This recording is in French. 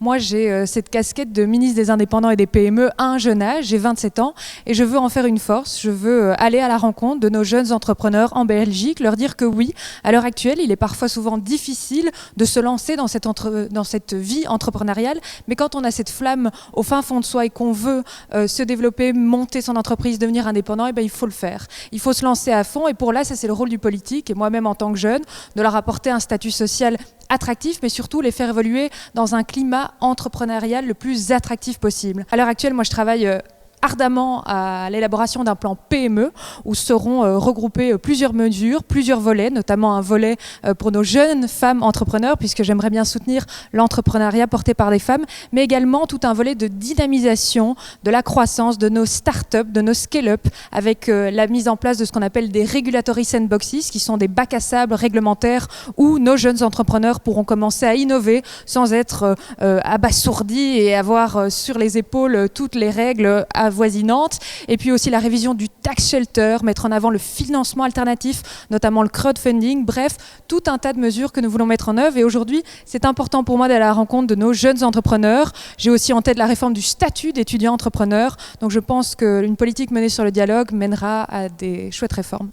Moi, j'ai cette casquette de ministre des Indépendants et des PME à un jeune âge, j'ai 27 ans, et je veux en faire une force. Je veux aller à la rencontre de nos jeunes entrepreneurs en Belgique, leur dire que oui, à l'heure actuelle, il est parfois souvent difficile de se lancer dans cette vie entrepreneuriale, mais quand on a cette flamme au fin fond de soi et qu'on veut se développer, monter son entreprise, devenir indépendant, il faut le faire. Il faut se lancer à fond, et pour là, ça c'est le rôle du politique, et moi-même en tant que jeune, de leur apporter un statut social attractif, mais surtout les faire évoluer dans un climat entrepreneurial le plus attractif possible. À l'heure actuelle, moi je travaille ardemment à l'élaboration d'un plan PME où seront regroupées plusieurs mesures, plusieurs volets, notamment un volet pour nos jeunes femmes entrepreneurs, puisque j'aimerais bien soutenir l'entrepreneuriat porté par des femmes, mais également tout un volet de dynamisation de la croissance de nos start-up, de nos scale-up, avec la mise en place de ce qu'on appelle des regulatory sandboxes, qui sont des bacs à sable réglementaires où nos jeunes entrepreneurs pourront commencer à innover sans être abasourdis et avoir sur les épaules toutes les règles avoisinantes. Et puis aussi la révision du tax shelter, mettre en avant le financement alternatif, notamment le crowdfunding, bref, tout un tas de mesures que nous voulons mettre en œuvre. Et aujourd'hui, c'est important pour moi d'aller à la rencontre de nos jeunes entrepreneurs. J'ai aussi en tête la réforme du statut d'étudiant entrepreneur. Donc je pense qu'une politique menée sur le dialogue mènera à des chouettes réformes.